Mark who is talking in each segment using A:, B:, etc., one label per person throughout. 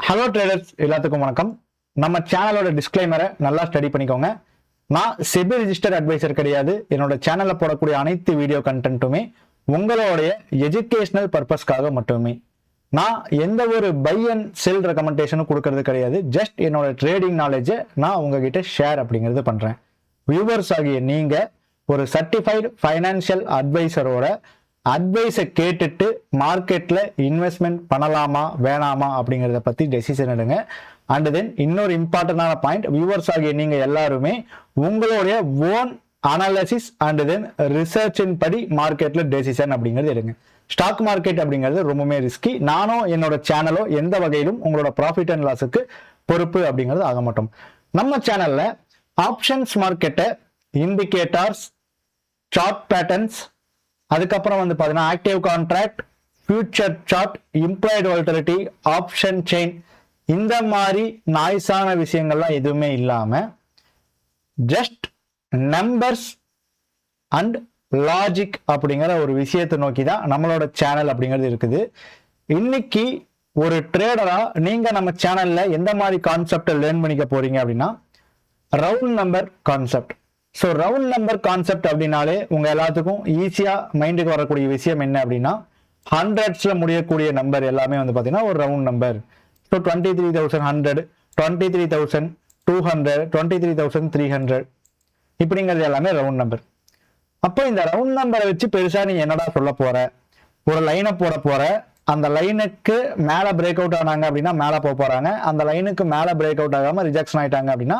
A: Hello traders எல்லாத்துக்கும் வணக்கம். நம்ம சேனலோட டிஸ்க்ளைமரை நல்லா ஸ்டடி பண்ணிக்கோங்க. நான் செபி ரிஜிஸ்டர் அட்வைசர் கிடையாது. என்னோட சேனல்ல போடக்கூடிய அனைத்து வீடியோ கண்டென்ட்டுமே உங்களுடைய எஜுகேஷனல் பர்பஸ்க்காக மட்டுமே. நான் எந்த ஒரு பை அண்ட் செல் ரெக்கமெண்டேஷனும் கொடுக்கறது கிடையாது. ஜஸ்ட் என்னோட ட்ரேடிங் நாலேஜை நான் உங்ககிட்ட ஷேர் அப்படிங்கிறது பண்றேன். வியூவர்ஸ் ஆகிய நீங்க ஒரு சர்டிஃபைடு ஃபைனான்சியல் அட்வைசரோட அட்வைஸை கேட்டுட்டு மார்க்கெட்ல இன்வெஸ்ட்மெண்ட் பண்ணலாமா வேணாமா அப்படிங்கிறத பத்தி டெசிஷன் எடுங்க. அண்ட் தென் இன்னொரு இம்பார்ட்டன்டான பாயிண்ட், வியூவர்ஸ் ஆகிய நீங்க எல்லாருமே உங்களுடைய ஓன் அனாலிசிஸ் அண்ட் தென் ரிசர்ச்சின் படி மார்க்கெட்ல டெசிஷன் அப்படிங்கிறது எடுங்க. ஸ்டாக் மார்க்கெட் அப்படிங்கிறது ரொம்பவுமே ரிஸ்கி. நானும் என்னோட சேனலோ எந்த வகையிலும் உங்களோட ப்ராஃபிட் அண்ட் லாஸுக்கு பொறுப்பு அப்படிங்கிறது ஆக மாட்டோம். நம்ம சேனல்ல ஆப்ஷன்ஸ் மார்க்கெட்டை, இண்டிகேட்டர்ஸ், சார்ட் பேட்டர்ன்ஸ், அதுக்கப்புறம் வந்து பார்த்தீங்கன்னா active contract, future chart, implied volatility, option chain, இந்த மாதிரி நாய்ஸான விஷயங்கள்லாம் எதுவுமே இல்லாம ஜஸ்ட் நம்பர்ஸ் அண்ட் லாஜிக் அப்படிங்கிற ஒரு விஷயத்தை நோக்கி தான் நம்மளோட சேனல் அப்படிங்கிறது இருக்குது. இன்னைக்கு ஒரு ட்ரேடரா நீங்க நம்ம சேனல்ல எந்த மாதிரி கான்செப்டை லேர்ன் பண்ணிக்க போறீங்க அப்படின்னா round number concept. So round number concept அப்படின்னாலே உங்க எல்லாத்துக்கும் ஈஸியா மைண்டுக்கு வரக்கூடிய விஷயம் என்ன அப்படின்னா, ஹண்ட்ரட்ஸ்ல முடியக்கூடிய நம்பர் எல்லாமே வந்து பாத்தீங்கன்னா ஒரு ரவுண்ட் நம்பர். ஸோ 23,100, 23,200, 23,300 இப்படிங்கிறது எல்லாமே ரவுண்ட் நம்பர். அப்போ இந்த ரவுண்ட் நம்பரை வச்சு பெருசா நீ என்னடா சொல்ல போற? ஒரு லைனை போட போற, அந்த லைனுக்கு மேல பிரேக் அவுட் ஆனாங்க அப்படின்னா மேல போக போறாங்க, அந்த லைனுக்கு மேல பிரேக் அவுட் ஆகாம ரிஜெக்ஷன் ஆயிட்டாங்க அப்படின்னா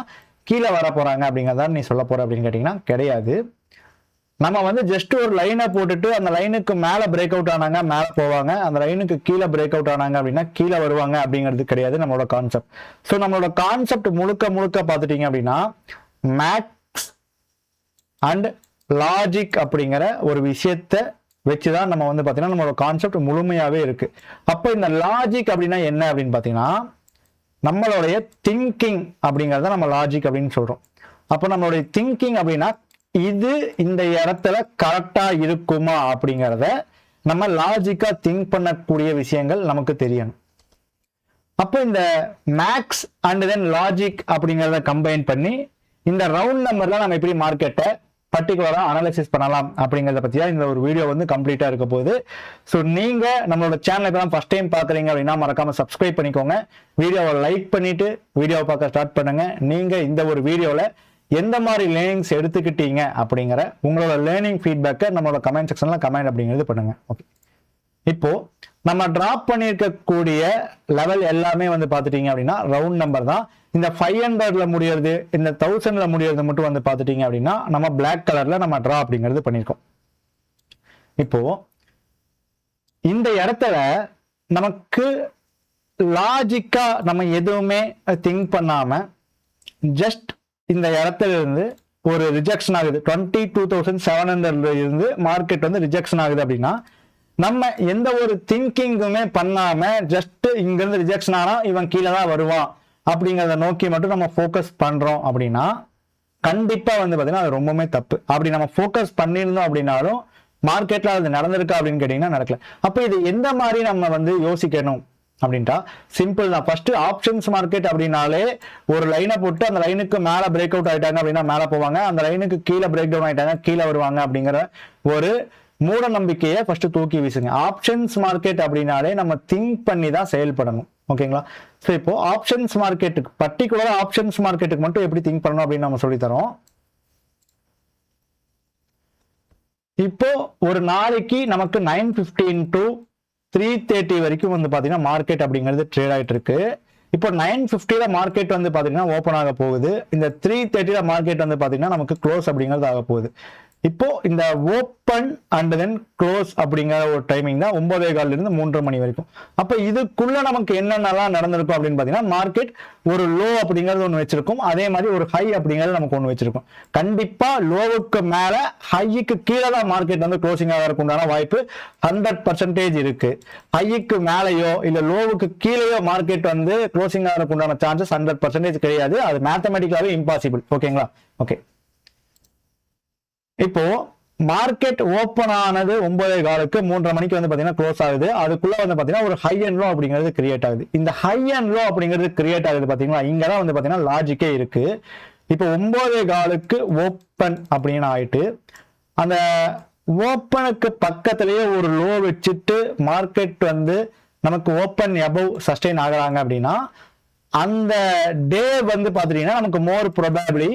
A: கீழே வர போறாங்க அப்படிங்கிறதா நீ சொல்ல போற அப்படின்னு கேட்டீங்கன்னா கிடையாது. நம்ம வந்து ஜஸ்ட் ஒரு லைனை போட்டுட்டு அந்த லைனுக்கு மேல பிரேக் அவுட் ஆனாங்க மேல போவாங்க, அந்த லைனுக்கு கீழே பிரேக் அவுட் ஆனாங்க அப்படின்னா கீழே வருவாங்க அப்படிங்கிறது கிடையாது நம்மளோட கான்செப்ட். ஸோ நம்மளோட கான்செப்ட் முழுக்க பார்த்துட்டீங்க அப்படின்னா மேக்ஸ் அண்ட் லாஜிக் அப்படிங்கிற ஒரு விஷயத்த வச்சுதான் நம்ம வந்து பாத்தீங்கன்னா நம்மளோட கான்செப்ட் முழுமையாவே இருக்கு. அப்போ இந்த லாஜிக் அப்படின்னா என்ன அப்படின்னு பாத்தீங்கன்னா நம்மளுடைய திங்கிங் அப்படிங்கறத நம்ம லாஜிக் அப்படின்னு சொல்றோம். அப்போ நம்மளுடைய திங்கிங் அப்படின்னா இது இந்த இடத்துல கரெக்டா இருக்குமா அப்படிங்கிறத நம்ம லாஜிக்கா திங்க் பண்ணக்கூடிய விஷயங்கள் நமக்கு தெரியணும். அப்போ இந்த மேக்ஸ் அண்ட் தென் லாஜிக் அப்படிங்கிறத கம்பைன் பண்ணி இந்த ரவுண்ட் நம்பர்ல நம்ம எப்படி மார்க்கெட்டை பர்டிகுலரா அனாலிசிஸ் பண்ணலாம் அப்படிங்கிறத பத்தியா இந்த ஒரு வீடியோ வந்து கம்ப்ளீட்டா இருக்க போகுது. ஸோ நீங்க நம்மளோட சேனலுக்கு தான் ஃபர்ஸ்ட் டைம் பாக்குறீங்க அப்படின்னா மறக்காம சப்ஸ்கிரைப் பண்ணிக்கோங்க. வீடியோவை லைக் பண்ணிட்டு வீடியோவை பார்க்க ஸ்டார்ட் பண்ணுங்க. நீங்க இந்த ஒரு வீடியோல எந்த மாதிரி லேர்னிங்ஸ் எடுத்துக்கிட்டீங்க அப்படிங்கிற உங்களோட லேர்னிங் ஃபீட்பேக்கை நம்மளோட கமெண்ட் செக்ஷன்ல கமெண்ட் அப்படிங்கிறது பண்ணுங்க. ஓகே, இப்போ நம்ம டிராப் பண்ணியிருக்கக்கூடிய லெவல் எல்லாமே வந்து பாத்துட்டீங்க அப்படின்னா ரவுண்ட் நம்பர் தான். இந்த 500ல முடியறது, இந்த 1000ல முடியறது மட்டும் வந்து பாத்துட்டீங்க அப்படின்னா நம்ம பிளாக் கலர்ல நம்ம டிரா அப்படிங்கிறது பண்ணிருக்கோம். இப்போ இந்த இடத்துல நமக்கு லாஜிக்கா நம்ம எதுவுமே திங்க் பண்ணாம ஜஸ்ட் இந்த இடத்துல இருந்து ஒரு ரிஜெக்ஷன் ஆகுது, 22,700 இருந்து மார்க்கெட் வந்து ரிஜெக்ஷன் ஆகுது அப்படின்னா நம்ம எந்த ஒரு திங்கிங்குமே பண்ணாம ஜஸ்ட் இங்க இருந்து ரிஜெக்ஷன் ஆனா இவன் கீழே தான் வருவான் அப்படிங்கிறத நோக்கி மட்டும் நம்ம ஃபோக்கஸ் பண்றோம் அப்படின்னா கண்டிப்பா வந்து பாத்தீங்கன்னா அது ரொம்பவுமே தப்பு. அப்படி நம்ம ஃபோக்கஸ் பண்ணியிருந்தோம் அப்படின்னாலும் மார்க்கெட்ல அது நடந்திருக்கா அப்படின்னு கேட்டீங்கன்னா நடக்கல. அப்ப இது எந்த மாதிரி நம்ம வந்து யோசிக்கணும் அப்படின்ட்டா சிம்பிள் தான். ஃபர்ஸ்ட் ஆப்ஷன்ஸ் மார்க்கெட் அப்படின்னாலே ஒரு லைனை போட்டு அந்த லைனுக்கு மேல பிரேக் அவுட் ஆயிட்டாங்க அப்படின்னா மேல போவாங்க, அந்த லைனுக்கு கீழே பிரேக் டவுன் ஆயிட்டாங்க கீழே வருவாங்க அப்படிங்கிற ஒரு மூட நம்பிக்கையை ஃபர்ஸ்ட் தூக்கி வீசுங்க. ஆப்ஷன்ஸ் மார்க்கெட் அப்படின்னாலே நம்ம திங்க் பண்ணி தான் செயல்படணும். ஓகேங்களா? ஸோ இப்போ ஆப்ஷன்ஸ் மார்க்கெட்டுக்கு பர்டிகுலரா ஆப்ஷன்ஸ் மார்க்கெட்டுக்கு மட்டும் எப்படி திங்க் பண்ணணும் அப்படின்னு நம்ம சொல்லி தரோம். இப்போ ஒரு நாளைக்கு நமக்கு 9:15 to 3:30 வரைக்கும் வந்து பாத்தீங்கன்னா மார்க்கெட் அப்படிங்கிறது ட்ரேட் ஆயிட்டு இருக்கு. இப்போ 9:50ல மார்க்கெட் வந்து பாத்தீங்கன்னா ஓப்பன் ஆக போகுது. இந்த 3:30ல மார்க்கெட் வந்து பாத்தீங்கன்னா நமக்கு க்ளோஸ் அப்படிங்கிறது ஆக போகுது. இப்போ இந்த ஓப்பன் அண்ட் தென் க்ளோஸ் அப்படிங்கிற ஒரு டைமிங் தான் 9:15 இருந்து 3:30 மணி வரைக்கும். அப்ப இதுக்குள்ள நமக்கு என்னென்னலாம் நடந்திருக்கும் அப்படின்னு பாத்தீங்கன்னா மார்க்கெட் ஒரு லோ அப்படிங்கிறது ஒன்று வச்சிருக்கும், அதே மாதிரி ஒரு ஹை அப்படிங்கிறது நமக்கு ஒன்று வச்சிருக்கும். கண்டிப்பா லோவுக்கு மேல ஹைக்கு கீழே தான் மார்க்கெட் வந்து க்ளோசிங் ஆகிறதுக்கு உண்டான வாய்ப்பு 100% இருக்கு. ஹைக்கு மேலேயோ இல்ல லோவுக்கு கீழேயோ மார்க்கெட் வந்து க்ளோசிங் ஆகிறதுக்கு உண்டான சான்சஸ் 100% கிடையாது. அது மேத்தமெட்டிக்கலாவே இம்பாசிபிள். ஓகேங்களா? ஓகே, இப்போ மார்க்கெட் ஓப்பன் ஆனது 9:15 3:30 மணிக்கு வந்து பாத்தீங்கன்னா க்ளோஸ் ஆகுது. அதுக்குள்ள வந்து பாத்தீங்கன்னா ஒரு ஹை அண்ட் லோ அப்படிங்கிறது கிரியேட் ஆகுது. இந்த ஹை அண்ட் லோ அப்படிங்கிறது கிரியேட் ஆகுது பாத்தீங்களா, இங்கதான் வந்து பாத்தீங்கன்னா லாஜிக்கே இருக்கு. இப்போ 9:15 ஓப்பன் அப்படின்னு ஆயிட்டு அந்த ஓப்பனுக்கு பக்கத்திலேயே ஒரு லோ வச்சுட்டு மார்க்கெட் வந்து நமக்கு ஓப்பன் அபவ் சஸ்டெயின் ஆகுறாங்க அப்படின்னா அந்த டே வந்து பாத்தீங்கன்னா நமக்கு மோர் ப்ரோபபிலி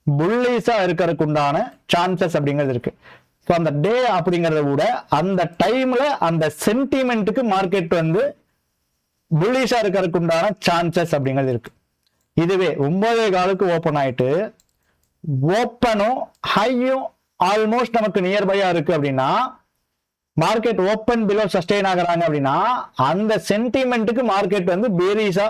A: புல்லிஷா இருக்கிறதுக்கு உண்டான சான்சஸ் அப்படிங்கிறது இருக்கு. ஸோ அந்த டே அப்படிங்கிறத விட அந்த டைம்ல அந்த சென்டிமெண்ட்டுக்கு மார்க்கெட் வந்து புல்லிஷா இருக்கிறதுக்கு உண்டான சான்சஸ் அப்படிங்கிறது இருக்கு. இதுவே 9:15 ஓப்பன் ஆயிட்டு ஓப்பனும் ஹையும் ஆல்மோஸ்ட் நமக்கு நியர்பையா இருக்கு அப்படின்னா மார்க்கெட் ஓப்பன் பிலோ சஸ்டெயின் ஆகுறாங்க அப்படின்னா அந்த சென்டிமெண்ட்டுக்கு மார்க்கெட் வந்து பேரிஷா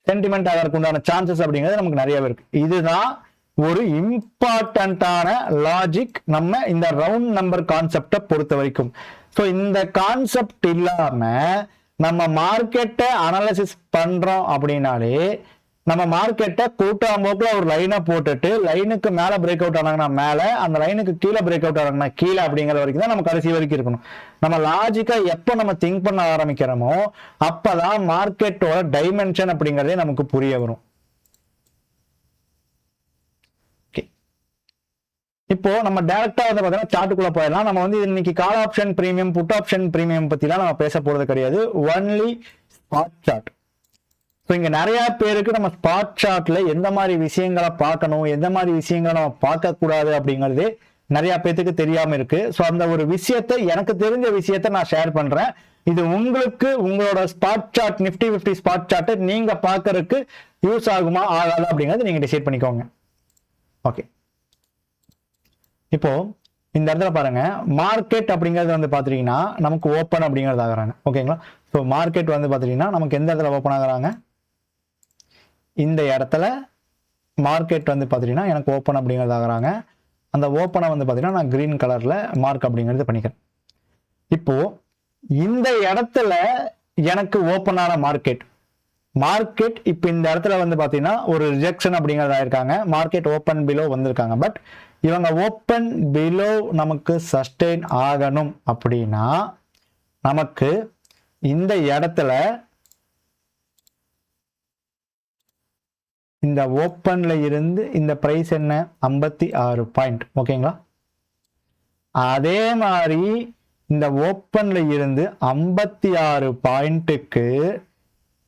A: சென்டிமெண்ட் ஆகிறதுக்கு உண்டான சான்சஸ் அப்படிங்கிறது நமக்கு நிறைய இருக்கு. இதுதான் ஒரு இம்பார்ட்டன்டான லாஜிக் நம்ம இந்த ரவுண்ட் நம்பர் கான்செப்டை பொறுத்த வரைக்கும். ஸோ இந்த கான்செப்ட் இல்லாம நம்ம மார்க்கெட்டை அனாலிசிஸ் பண்றோம் அப்படின்னாலே நம்ம மார்க்கெட்டை கூட்டாம்போக்குல ஒரு லைனை போட்டுட்டு லைனுக்கு மேல பிரேக் அவுட் ஆனாங்கன்னா மேல, அந்த லைனுக்கு கீழே பிரேக் அவுட் ஆனாங்கன்னா கீழே அப்படிங்கிற வரைக்கும் தான் நம்ம கடைசி வரைக்கும் இருக்கணும். நம்ம லாஜிக்கா எப்போ நம்ம திங்க் பண்ண ஆரம்பிக்கிறோமோ அப்பதான் மார்க்கெட்டோட டைமென்ஷன் அப்படிங்கறதே நமக்கு புரிய வரும். இப்போ நம்ம டைரக்டா வந்து பாத்தீங்கன்னா சார்ட்டுக்குள்ள போயிடலாம். நம்ம வந்து இன்னைக்கு call option premium, put option premium பத்தி எல்லாம் நம்ம பேச போறது கிடையாது. Only spot chart. ஸோ இங்க நிறைய பேருக்கு நம்ம ஸ்பாட் சார்ட்ல எந்த மாதிரி விஷயங்களை பார்க்கணும், எந்த மாதிரி விஷயங்களை நம்ம பார்க்க கூடாது அப்படிங்கிறது நிறைய பேருக்கு தெரியாம இருக்கு. ஸோ அந்த ஒரு விஷயத்தை, எனக்கு தெரிஞ்ச விஷயத்தை நான் ஷேர் பண்றேன். இது உங்களுக்கு உங்களோட ஸ்பாட் சார்ட், நிஃப்டி 50 ஸ்பாட் சார்ட்டை நீங்க பார்க்கறதுக்கு யூஸ் ஆகுமா ஆகாது அப்படிங்கறது நீங்க டிசைட் பண்ணிக்கோங்க. ஓகே, இப்போ இந்த இடத்துல பாருங்க, மார்க்கெட் அப்படிங்கிறது வந்து பாத்தீங்கன்னா நமக்கு ஓப்பன் அப்படிங்கிறது ஆகுறாங்க. ஓகேங்களா? ஸோ மார்க்கெட் வந்து பாத்தீங்கன்னா நமக்கு எந்த இடத்துல ஓப்பன் ஆகுறாங்க, இந்த இடத்துல மார்க்கெட் வந்து பாத்தீங்கன்னா எனக்கு ஓப்பன் அப்படிங்கிறது ஆகுறாங்க. அந்த ஓப்பனை வந்து பாத்தீங்கன்னா நான் கிரீன் கலர்ல மார்க் அப்படிங்கிறது பண்ணிக்கிறேன். இப்போ இந்த இடத்துல எனக்கு ஓப்பன் ஆன மார்க்கெட் இப்போ இந்த இடத்துல வந்து பாத்தீங்கன்னா ஒரு ரிஜெக்ஷன் அப்படிங்கிறது ஆயிருக்காங்க. மார்க்கெட் ஓப்பன் பிலோ வந்திருக்காங்க. பட் இவங்க ஓப்பன் பிலோ நமக்கு சஸ்டெயின் ஆகணும் அப்படின்னா நமக்கு இந்த இடத்துல இந்த ஓப்பன்ல இருந்து இந்த பிரைஸ் என்ன 56 பாயிண்ட். ஓகேங்களா? அதே மாதிரி இந்த ஓப்பன்ல இருந்து 56 பாயிண்ட்டுக்கு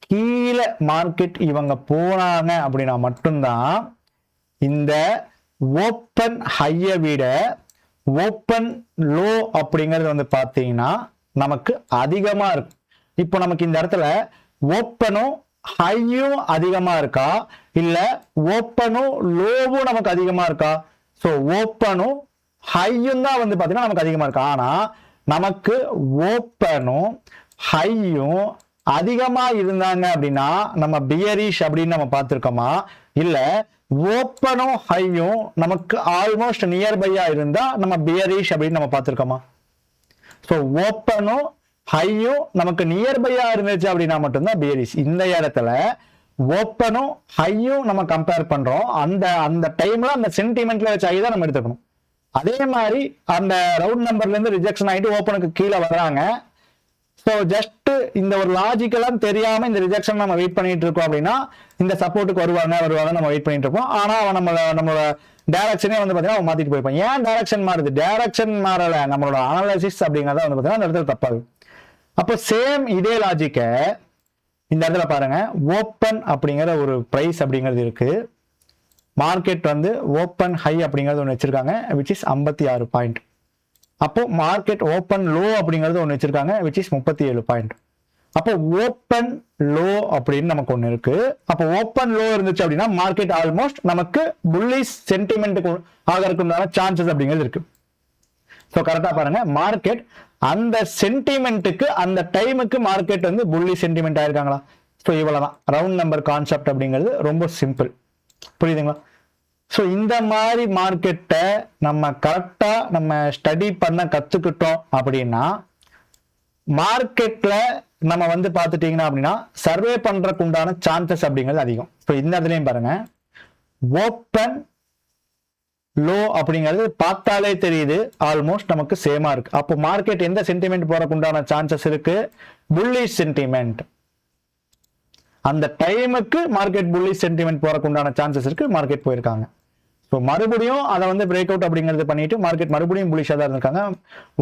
A: கீழே மார்க்கெட் இவங்க போனாங்க அப்படின்னா மட்டும்தான் இந்த ஓப்பன் ஹையை விட ஓப்பன் லோ அப்படிங்கிறது வந்து பார்த்தீங்கன்னா நமக்கு அதிகமா இருக்கும். இப்போ நமக்கு இந்த இடத்துல ஓப்பனும் ஹையும் அதிகமா இருக்கா, இல்ல ஓப்பனும் லோவும் நமக்கு அதிகமா இருக்கா? ஸோ ஓப்பனும் ஹையும் தான் வந்து பார்த்தீங்கன்னா நமக்கு அதிகமா இருக்கா. ஆனா நமக்கு ஓப்பனும் ஹையும் அதிகமா இருந்தாங்க அப்படின்னா நம்ம பியரிஷ் அப்படின்னு நம்ம பார்த்திருக்கோமா, இல்ல ஓப்பனும் ஹையும் நமக்கு ஆல்மோஸ்ட் நியர்பையா இருந்தா நம்ம பியரிஷ் அப்படின்னு நம்ம பார்த்திருக்கோமா? ஸோ ஓப்பனும் ஹையும் நமக்கு நியர்பையா இருந்துச்சு அப்படின்னா மட்டும்தான் பியரிஷ். இந்த இடத்துல ஓப்பனும் ஹையும் நம்ம கம்பேர் பண்றோம். அந்த டைம்ல அந்த சென்டிமெண்ட்ல வச்சு ஹை தான் நம்ம எடுத்துக்கணும். அதே மாதிரி அந்த ரவுண்ட் நம்பர்ல இருந்து ரிஜெக்ஷன் ஆகிட்டு ஓப்பனுக்கு கீழே வர்றாங்க. ஸோ ஜஸ்ட் இந்த ஒரு லாஜிக்கெல்லாம் தெரியாம இந்த ரிஜெக்ஷன் நம்ம வெயிட் பண்ணிட்டு இருக்கோம் அப்படின்னா இந்த சப்போர்ட்டுக்கு வருவாங்க நம்ம வெயிட் பண்ணிட்டு இருப்போம். ஆனா நம்மளோட டைரக்ஷனே வந்து பாத்தீங்கன்னா மாத்திட்டு போயிருப்போம். ஏன் டைரக்ஷன் மாறுது? டைரக்ஷன் மாறல, நம்மளோட அனாலிசிஸ் அப்படிங்கறத வந்து பாத்தீங்கன்னா அந்த இடத்துல தப்பாகுது. அப்போ சேம் இதே லாஜிக்க இந்த இடத்துல பாருங்க, ஓப்பன் அப்படிங்கிற ஒரு பிரைஸ் அப்படிங்கிறது இருக்கு. மார்க்கெட் வந்து ஓப்பன் ஹை அப்படிங்கிறது ஒன்று வச்சிருக்காங்க, விச் இஸ் 56 பாயிண்ட். அப்போ மார்க்கெட் ஓப்பன் லோ அப்படிங்கிறது ஒன்று வச்சிருக்காங்க, விச் இஸ் 37 பாயிண்ட். அப்போ ஓப்பன் லோ அப்படின்னு நமக்கு ஒன்று இருக்கு. அப்போ ஓப்பன் லோ இருந்துச்சு அப்படின்னா மார்க்கெட் ஆல்மோஸ்ட் நமக்கு புல்லிஷ் சென்டிமெண்ட்டுக்கு ஆகிறதுக்குண்டான சான்சஸ் அப்படிங்கிறது இருக்கு. ஸோ கரெக்டா பாருங்க, மார்க்கெட் அந்த சென்டிமெண்ட்டுக்கு அந்த டைமுக்கு மார்க்கெட் வந்து புல்லி சென்டிமெண்ட் ஆயிருக்காங்களா? ஸோ இவ்வளவுதான் ரவுண்ட் நம்பர் கான்செப்ட் அப்படிங்கிறது. ரொம்ப சிம்பிள், புரியுதுங்களா? ஸோ இந்த மாதிரி மார்க்கெட்டை நம்ம கரெக்டா நம்ம ஸ்டடி பண்ண கத்துக்கிட்டோம் அப்படின்னா மார்க்கெட்ல நம்ம வந்து பார்த்துட்டீங்கன்னா அப்படின்னா சர்வே பண்றதுக்கு உண்டான சான்சஸ் அப்படிங்கிறது அதிகம். ஸோ இந்த இடத்துலையும் பாருங்க, ஓப்பன் லோ அப்படிங்கிறது பார்த்தாலே தெரியுது ஆல்மோஸ்ட் நமக்கு சேமா இருக்கு. அப்போ மார்க்கெட் எந்த சென்டிமெண்ட் போறதுக்கு உண்டான சான்சஸ் இருக்கு? Bullish sentiment. அந்த டைமுக்கு மார்க்கெட் புல்லிஷ் சென்டிமெண்ட் போறதுக்கு உண்டான சான்சஸ் இருக்கு. மார்க்கெட் போயிருக்காங்க. ஸோ மறுபடியும் அதை வந்து பிரேக் அவுட் அப்படிங்கிறது பண்ணிட்டு மார்க்கெட் மறுபடியும் புலிஷாக தான் இருக்காங்க.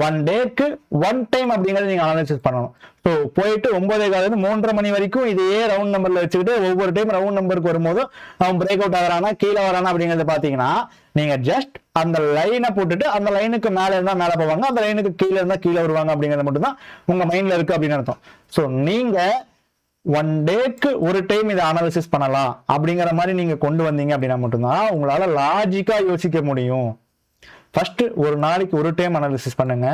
A: 1 டேக்கு 1 டைம் அப்படிங்கிறது நீங்க அனாலிசிஸ் பண்ணணும். ஸோ போயிட்டு 9:15 3:30 மணி வரைக்கும் இதையே ரவுண்ட் நம்பர்ல வச்சுக்கிட்டு ஒவ்வொரு டைம் ரவுண்ட் நம்பருக்கு வரும்போது அவன் பிரேக் அவுட் ஆகிறானா கீழே வரானா அப்படிங்கிறத பாத்தீங்கன்னா நீங்க ஜஸ்ட் அந்த லைனை போட்டுட்டு அந்த லைனுக்கு மேல இருந்தா மேல போவாங்க, அந்த லைனுக்கு கீழே இருந்தா கீழே வருவாங்க அப்படிங்கிறது மட்டும் தான் உங்க மைண்ட்ல இருக்கு அப்படின்னு அர்த்தம். ஸோ நீங்க 1 டேக்கு ஒரு டைம் இதை அனாலிசிஸ் பண்ணலாம் அப்படிங்கிற மாதிரி நீங்க கொண்டு வந்தீங்க அப்படின்னா மட்டும்தான் உங்களால லாஜிக்கா யோசிக்க முடியும். ஃபர்ஸ்ட் ஒரு நாளைக்கு ஒரு டைம் அனாலிசிஸ் பண்ணுங்க.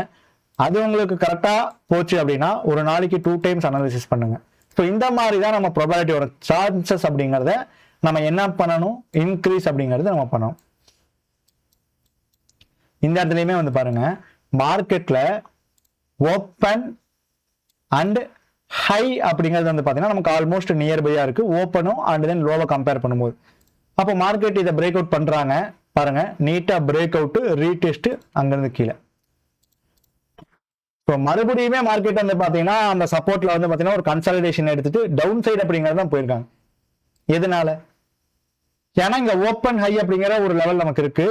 A: அது உங்களுக்கு கரெக்டா போச்சு அப்படின்னா ஒரு நாளைக்கு 2 டைம்ஸ் அனாலிசிஸ் பண்ணுங்க. ஸோ இந்த மாதிரி தான் நம்ம ப்ராபபிலிட்டியோட சான்சஸ் அப்படிங்கிறத நம்ம என்ன பண்ணணும், இன்க்ரீஸ் அப்படிங்கறத நம்ம பண்ணணும். இந்த இடத்துலயுமே வந்து பாருங்க, மார்க்கெட்ல ஓப்பன் அண்ட் ஹை அப்படிங்கிறது வந்து பாத்தீங்கன்னா நமக்கு ஆல்மோஸ்ட் நியர்பையா இருக்கு ஓப்பனும் அண்ட் தென் லோவை கம்பேர் பண்ணும்போது. அப்போ மார்க்கெட் இதை பிரேக் அவுட் பண்றாங்க பாருங்க, நீட்டா பிரேக் அவுட் ரீடெஸ்ட் அங்கிருந்து கீழே. ஸோ மறுபடியுமே மார்க்கெட் வந்து பாத்தீங்கன்னா அந்த சப்போர்ட்ல வந்து பாத்தீங்கன்னா ஒரு கன்சாலிடேஷன் எடுத்துட்டு டவுன் சைடு அப்படிங்கிறது தான் போயிருக்காங்க. எதனால? ஏன்னா இங்க ஓப்பன் ஹை அப்படிங்கிற ஒரு லெவல் நமக்கு இருக்கு.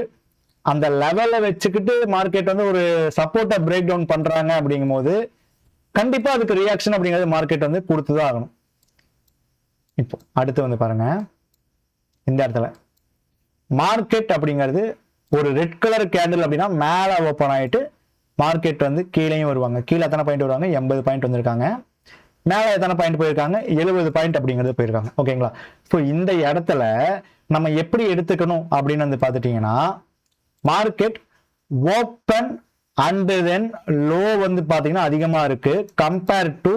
A: அந்த லெவலை வச்சுக்கிட்டு மார்க்கெட் வந்து ஒரு சப்போர்ட்டை பிரேக் டவுன் பண்றாங்க அப்படிங்கும் போது கண்டிப்பா அதுக்கு ரியாக்ஷன் அப்படிங்கிறது மார்க்கெட் வந்து கொடுத்துதான் ஆகணும். இப்போ அடுத்து வந்து பாருங்க, இந்த இடத்துல மார்க்கெட் அப்படிங்கிறது ஒரு ரெட் கலர் கேண்டில் அப்படின்னா மேல ஓப்பன் ஆயிட்டு மார்க்கெட் வந்து கீழேயும் வருவாங்க. கீழே எத்தனை பாயிண்ட் வருவாங்க? 80 பாயிண்ட் வந்திருக்காங்க. மேல எத்தனை பாயிண்ட் போயிருக்காங்க? 70 பாயிண்ட் அப்படிங்கிறது போயிருக்காங்க. ஓகேங்களா? ஸோ இந்த இடத்துல நம்ம எப்படி எடுத்துக்கணும் அப்படின்னு வந்து பார்த்துட்டீங்கன்னா, market open and then low வந்து பாத்தீங்கன்னா அதிகமா இருக்கு கம்பேர் டு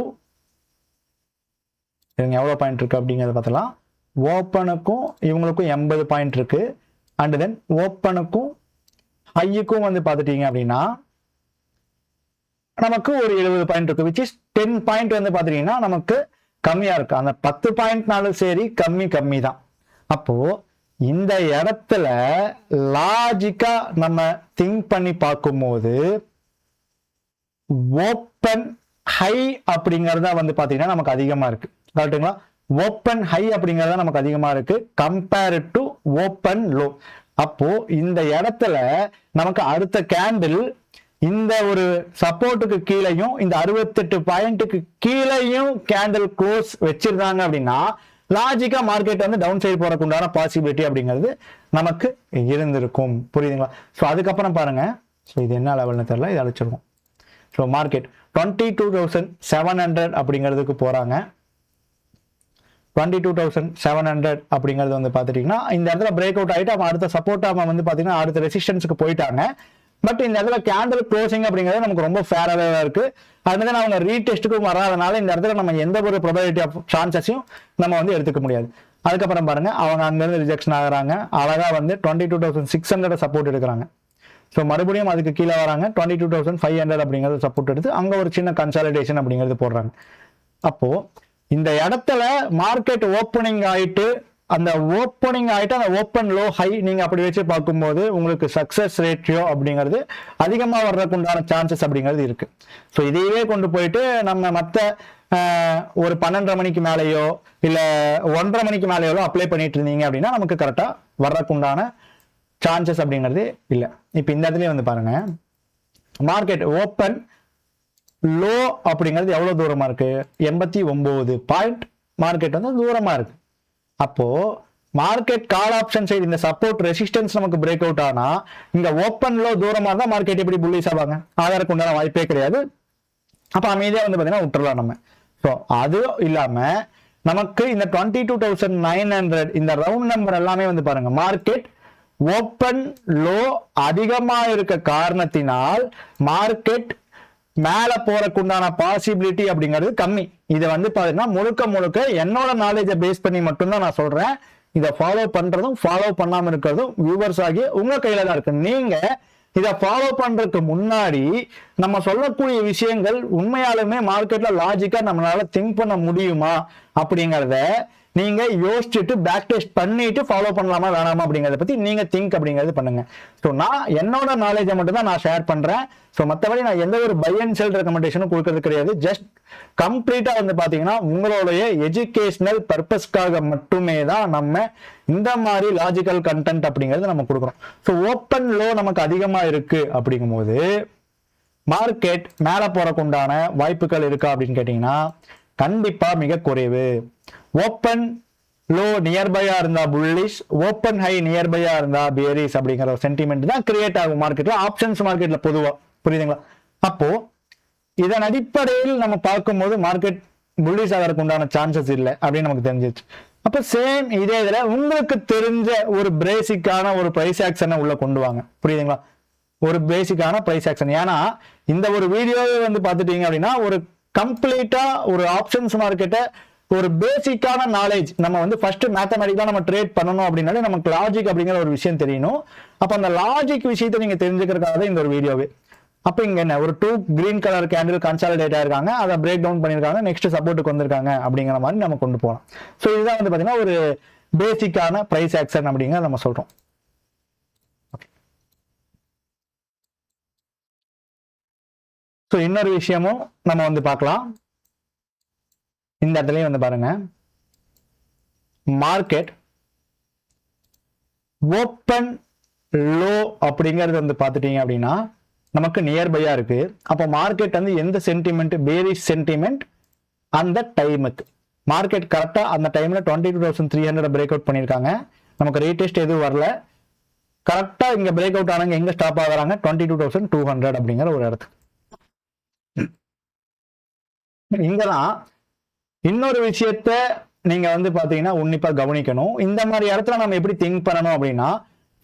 A: எவ்வளவு பாயிண்ட் இருக்கு அப்படிங்கறத பார்த்தலாம். ஓப்பனுக்கும் இவங்களுக்கும் 80 பாயிண்ட் இருக்கு. அண்ட் தென் ஓப்பனுக்கும் ஹையுக்கும் வந்து பாத்துட்டீங்க அப்படின்னா நமக்கு ஒரு 70 பாயிண்ட் இருக்கு. விச் இஸ் 10 பாயிண்ட் வந்து பாத்தீங்கன்னா நமக்கு கம்மியா இருக்கு. அந்த 10 பாயிண்ட்னாலும் சரி கம்மி தான். அப்போ இந்த இடத்துல லாஜிக்கா நம்ம திங்க் பண்ணி பார்க்கும்போது ஓப்பன் ஹை அப்படிங்கறத வந்து பாத்தீங்கன்னா நமக்கு அதிகமா இருக்கு. கரெக்டுங்களா? ஓப்பன் ஹை அப்படிங்கறத நமக்கு அதிகமா இருக்கு கம்பேர் டு ஓப்பன் லோ. அப்போ இந்த இடத்துல நமக்கு அடுத்த கேண்டில் இந்த ஒரு சப்போர்ட்டுக்கு கீழையும் இந்த 68 பாயிண்ட்டுக்கு கீழையும் கேண்டில் க்ளோஸ் வச்சிருந்தாங்க அப்படின்னா லாஜிக்கா மார்க்கெட் வந்து டவுன் சைடு போறதுக்கு உண்டான பாசிபிலிட்டி அப்படிங்கிறது நமக்கு இருந்திருக்கும். புரியுதுங்களா? ஸோ அதுக்கப்புறம் பாருங்க, ஸோ இது என்ன லெவல்னு தெரியல, இதை அழிச்சிருவோம். ஸோ மார்க்கெட் 22,700 அப்படிங்கிறதுக்கு போறாங்க. 22,700 அப்படிங்கிறது வந்து பார்த்துட்டீங்கன்னா இந்த இடத்துல பிரேக் அவுட் ஆகிட்டு அவன் அடுத்த சப்போர்ட் அவன் வந்து பார்த்தீங்கன்னா அடுத்த ரெசிஸ்டன்ஸுக்கு போயிட்டாங்க. பட் இந்த இடத்துல கேண்டில் க்ளோசிங் அப்படிங்கிறது நமக்கு ரொம்ப ஃபேராகவே இருக்கு. அதுமாதிரி அவங்க ரீடெஸ்ட்டுக்கும் வராதனால இந்த இடத்துல நம்ம எந்த ஒரு ப்ராபபிலிட்டி ஆஃப் சான்சஸையும் நம்ம வந்து எடுத்துக்க முடியாது. அதுக்கப்புறம் பாருங்க, அவங்க அங்கிருந்து ரிஜெக்ஷன் ஆகுறாங்க. அழகா வந்து 22,600 சப்போர்ட் எடுக்கிறாங்க. ஸோ மறுபடியும் அதுக்கு கீழே வராங்க 22,500 அப்படிங்கிறது சப்போர்ட் எடுத்து அங்க ஒரு சின்ன கன்சாலிடேஷன் அப்படிங்கிறது போடுறாங்க. அப்போ இந்த இடத்துல மார்க்கெட் ஓப்பனிங் ஆயிட்டு அந்த ஓப்பன் லோ ஹை நீங்க அப்படி வச்சு பார்க்கும்போது உங்களுக்கு சக்சஸ் ரேஷியோ அப்படிங்கிறது அதிகமா வர்றதுக்கு உண்டான சான்சஸ் அப்படிங்கிறது இருக்கு. ஸோ இதையே கொண்டு போயிட்டு நம்ம மற்ற ஒரு 12:30 மணிக்கு மேலேயோ இல்ல 1:30 மணிக்கு மேலேயோ அப்ளை பண்ணிட்டு இருந்தீங்க அப்படின்னா நமக்கு கரெக்டா வர்றதுக்கு உண்டான சான்சஸ் அப்படிங்கிறது இல்லை. இப்ப இந்த இடத்துல வந்து பாருங்க, மார்க்கெட் ஓப்பன் லோ அப்படிங்கிறது எவ்வளவு தூரமா இருக்கு? 89 பாயிண்ட் மார்க்கெட் வந்து தூரமா இருக்கு. அப்போ மார்க்கெட் கால் ஆப்ஷன் சைடு இந்த சப்போர்ட் ரெசிஸ்டன்ஸ் நமக்கு பிரேக் அவுட் ஆனா இங்க ஓப்பன் லோ தூரமா இருந்தா மார்க்கெட் எப்படி புல்லிஷ் ஆவாங்க? ஆதாரக்கு உண்டான வாய்ப்பே கிடையாது. அப்ப அமைதியா வந்து பாத்தீங்கன்னா விட்டுறலாம் நம்ம. ஸோ அது இல்லாம நமக்கு இந்த 22,900 இந்த ரவுண்ட் நம்பர் எல்லாமே வந்து பாருங்க, மார்க்கெட் ஓப்பன் லோ அதிகமா இருக்க காரணத்தினால் மார்க்கெட் மேல போறதுக்கு உண்டான பாசிபிலிட்டி அப்படிங்கிறது கம்மி. இதை வந்து பாத்தீங்கன்னா முழுக்க என்னோட நாலேஜை பேஸ் பண்ணி மட்டும்தான் நான் சொல்றேன். இதை ஃபாலோ பண்றதும் ஃபாலோ பண்ணாம இருக்கிறதும் வியூவர்ஸ் ஆகிய உங்க கையில தான் இருக்கு. நீங்க இதை ஃபாலோ பண்றதுக்கு முன்னாடி நம்ம சொல்லக்கூடிய விஷயங்கள் உண்மையாலுமே மார்க்கெட்ல லாஜிக்கா நம்மளால திங்க் பண்ண முடியுமா அப்படிங்கறத நீங்க யோசிச்சுட்டு பேக் டெஸ்ட் பண்ணிட்டு ஃபாலோ பண்ணலாமா வேணாமா அப்படிங்கறத பத்தி நீங்க திங்க் அப்படிங்கிறது பண்ணுங்க. ஸோ நான் என்னோட நாலேஜை மட்டும் தான் நான் ஷேர் பண்றேன். ஸோ மற்றபடி நான் எந்த ஒரு பை அண்ட் செல் ரெக்கமெண்டேஷனும் கொடுக்கறது கிடையாது. ஜஸ்ட் கம்ப்ளீட்டா வந்து பாத்தீங்கன்னா உங்களுடைய எஜுகேஷனல் பர்பஸ்க்காக மட்டுமே தான் நம்ம இந்த மாதிரி லாஜிக்கல் கண்டென்ட் அப்படிங்கிறது நம்ம கொடுக்குறோம். ஸோ ஓப்பன் லோ நமக்கு அதிகமா இருக்கு அப்படிங்கும் போது மார்க்கெட் மேல போறக்குண்டான வாய்ப்புகள் இருக்கா அப்படின்னு கேட்டீங்கன்னா கண்டிப்பா மிக குறைவு. ஓப்பன் லோ நியர்பையா இருந்தா புல்லிஷ், ஓப்பன் ஹை நியர்பையா இருந்தா பேரிஸ் அப்படிங்கிற ஒரு சென்டிமெண்ட் தான் கிரியேட் ஆகும் மார்க்கெட்ல, ஆப்ஷன்ஸ் மார்க்கெட்ல பொதுவா. புரியுதுங்களா? அப்போ இதன் அடிப்படையில் நம்ம பார்க்கும்போது மார்க்கெட் புல்லிஷ் ஆகிறதுக்கு உண்டான சான்சஸ் இல்லை அப்படின்னு நமக்கு தெரிஞ்சிச்சு. அப்ப சேம் இதே இதுல உங்களுக்கு தெரிஞ்ச ஒரு பேசிக்கான ஒரு பிரைஸ் ஆக்ஷனை உள்ள கொண்டு வாங்க. புரியுதுங்களா? ஒரு பேசிக்கான பிரைஸ் ஆக்ஷன். ஏன்னா இந்த ஒரு வீடியோவை வந்து பார்த்துட்டீங்க அப்படின்னா ஒரு கம்ப்ளீட்டா ஒரு ஆப்ஷன்ஸ் மார்க்கெட்டை ஒரு பேசிக்கான நாலேஜ் நம்ம வந்து ஃபர்ஸ்ட் மேத்தமெட்டிக்கா நம்ம ட்ரேட் பண்ணணும் அப்படின்னாலே நமக்கு லாஜிக் அப்படிங்கிற ஒரு விஷயம் தெரியணும். அப்ப அந்த லாஜிக் விஷயத்தை நீங்க தெரிஞ்சுக்கிறதுக்காக இந்த ஒரு வீடியோவே. அப்ப இங்க என்ன ஒரு 2 கிரீன் கலர் கேண்டில் கன்சாலிடேட் ஆயிருக்காங்க, அதை பிரேக் டவுன் பண்ணிருக்காங்க, நெக்ஸ்ட் சப்போர்ட்டுக்கு வந்திருக்காங்க அப்படிங்கிற மாதிரி நம்ம கொண்டு போகலாம். ஸோ இதுதான் வந்து பாத்தீங்கன்னா ஒரு பேசிக்கான பிரைஸ் ஆக்ஷன் அப்படிங்கிற நம்ம சொல்றோம். ஸோ இன்னொரு விஷயமும் நம்ம வந்து பார்க்கலாம். இந்த இடத்துலயும் வந்து பாருங்க, மார்க்கெட் ஓப்பன் லோ அப்படிங்கிறது வந்து பார்த்துட்டீங்க அப்படின்னா நமக்கு நியர்பையா இருக்கு. அப்போ மார்க்கெட் வந்து எந்த சென்டிமெண்ட், பேரிஷ் சென்டிமெண்ட் அந்த டைமுக்கு மார்க்கெட் கரெக்டா அந்த டைம்ல 22,300 பிரேக் அவுட் பண்ணியிருக்காங்க. நமக்கு ரீடெஸ்ட் எதுவும் வரல. கரெக்டா இங்க பிரேக் அவுட் ஆனாங்க, எங்க ஸ்டாப் ஆகுறாங்க 22,200 அப்படிங்கிற ஒரு இடத்துக்கு. இங்கதான் இன்னொரு விஷயத்த நீங்க வந்து பாத்தீங்கன்னா உன்னிப்பா கவனிக்கணும். இந்த மாதிரி இடத்துல நம்ம எப்படி திங்க் பண்ணணும் அப்படின்னா,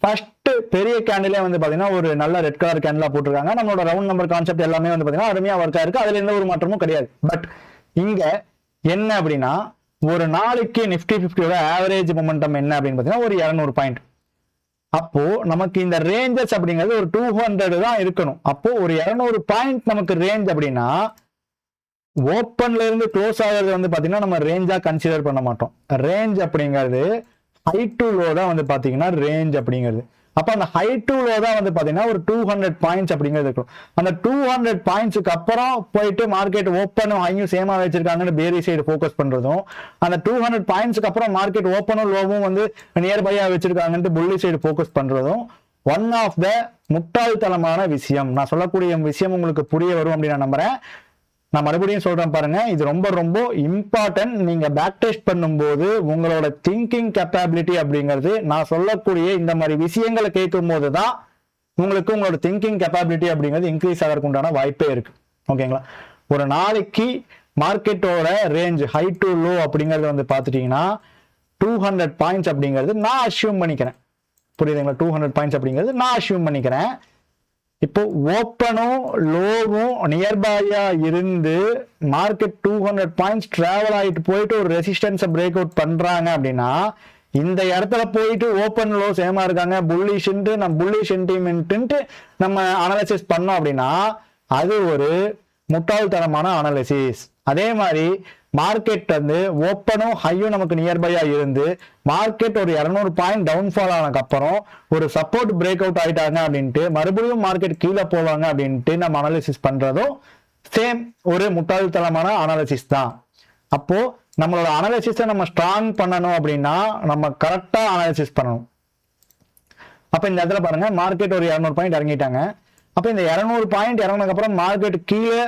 A: ஃபர்ஸ்ட் பெரிய கேண்டிலே வந்து பாத்தீங்கன்னா ஒரு நல்ல ரெட் கலர் கேண்டிலா போட்டிருக்காங்க. நம்மளோட ரவுண்ட் நம்பர் கான்செப்ட் எல்லாமே வந்து பாத்தீங்கன்னா அருமையா ஒர்க் ஆயிருக்கு, அதுல எந்த ஒரு மாற்றமும் கிடையாது. பட் இங்க என்ன அப்படின்னா ஒரு நாளைக்கு நிப்டி 50யோட ஆவரேஜ் மொமெண்டம் என்ன அப்படின்னு பாத்தீங்கன்னா ஒரு 200 பாயிண்ட். அப்போ நமக்கு இந்த ரேஞ்சஸ் அப்படிங்கிறது ஒரு 200 தான் இருக்கணும். அப்போ ஒரு 200 பாயிண்ட் நமக்கு ரேஞ்ச் அப்படின்னா ஓப்பன்ல இருந்து க்ளோஸ் ஆகிறது வந்து பாத்தீங்கன்னா நம்ம ரேஞ்சா கன்சிடர் பண்ண மாட்டோம். ரேஞ்ச் அப்படிங்கிறது ஹை டு லோ தான் வந்து பாத்தீங்கன்னா ரேஞ்ச் அப்படிங்கிறது. அப்ப அந்த ஹை டு லோ தான் வந்து பாத்தீங்கன்னா ஒரு 200 பாயிண்ட்ஸ் அப்படிங்கிறது இருக்கும். அந்த 200 பாயிண்ட்ஸுக்கு அப்புறம் போயிட்டு மார்க்கெட் ஓப்பனும் ஹையும் சேமா வச்சிருக்காங்கன்னு பேரி சைடு ஃபோக்கஸ் பண்றதும், அந்த 200 பாயிண்ட்ஸுக்கு அப்புறம் மார்க்கெட் ஓப்பனும் லோவும் வந்து நியர்பையா வச்சிருக்காங்கன்ட்டு புல்லி சைடு ஃபோக்கஸ் பண்றதும் ஒன் ஆஃப் த முட்டாள்தனமான விஷயம். நான் சொல்லக்கூடிய விஷயம் உங்களுக்கு புரிய வரும் அப்படின்னு நான் நம்புறேன். நான் மறுபடியும் சொல்றேன் பாருங்க, இது ரொம்ப ரொம்ப இம்பார்ட்டன்ட். நீங்க பேக் டெஸ்ட் பண்ணும்போது உங்களோட திங்கிங் கேப்பபிலிட்டி அப்படிங்கிறது நான் சொல்லக்கூடிய இந்த மாதிரி விஷயங்களை கேட்கும் போதுதான் உங்களுக்கு உங்களோட திங்கிங் கேப்பபிலிட்டி அப்படிங்கிறது இன்க்ரீஸ் ஆகிறதுக்கு உண்டான வாய்ப்பே இருக்கு. ஓகேங்களா? ஒரு நாளைக்கு மார்க்கெட்டோட ரேஞ்ச் ஹை டு லோ அப்படிங்கிறது வந்து பார்த்துட்டீங்கன்னா 200 பாயிண்ட்ஸ் அப்படிங்கிறது நான் அஸ்யூம் பண்ணிக்கிறேன். புரியுதுங்களா? 200 பாயிண்ட்ஸ் அப்படிங்கிறது நான் அஸ்யூம் பண்ணிக்கிறேன். இப்போ ஓப்பனும் லோவும் நியர்பையா இருந்து மார்க்கெட் 200 பாயிண்ட்ஸ் டிராவல் ஆயிட்டு போயிட்டு ஒரு ரெசிஸ்டன்ஸை பிரேக் அவுட் பண்றாங்க அப்படின்னா இந்த இடத்துல போயிட்டு ஓப்பன் லோ சேமா இருக்காங்க புல்லிஷ்ன்ட்டு நம்ம புல்லிஷ் சென்டிமெண்ட் நம்ம அனாலிசிஸ் பண்ணோம் அப்படின்னா அது ஒரு முட்டாள்தனமான அனாலிசிஸ். அதே மாதிரி மார்க்கெட் வந்து ஓப்பனும் ஹையும் நமக்கு நியர்பையா இருந்து மார்க்கெட் ஒரு 200 பாயிண்ட் டவுன்ஃபால் ஆனதுக்கு அப்புறம் ஒரு சப்போர்ட் பிரேக் அவுட் ஆயிட்டாங்க அப்படின்ட்டு மறுபடியும் மார்க்கெட் கீழே போவாங்க அப்படின்ட்டு நம்ம அனாலிசிஸ் பண்றதும் சேம் ஒரு முட்டாள்தனமான அனாலிசிஸ் தான். அப்போ நம்மளோட அனாலிசிஸை நம்ம ஸ்ட்ராங் பண்ணணும் அப்படின்னா நம்ம கரெக்டா அனாலிசிஸ் பண்ணணும். அப்ப இந்த இடத்துல பாருங்க, மார்க்கெட் ஒரு 200 பாயிண்ட் இறங்கிட்டாங்க. அப்ப இந்த 200 பாயிண்ட் இறங்கினதுக்கு அப்புறம் மார்க்கெட் கீழே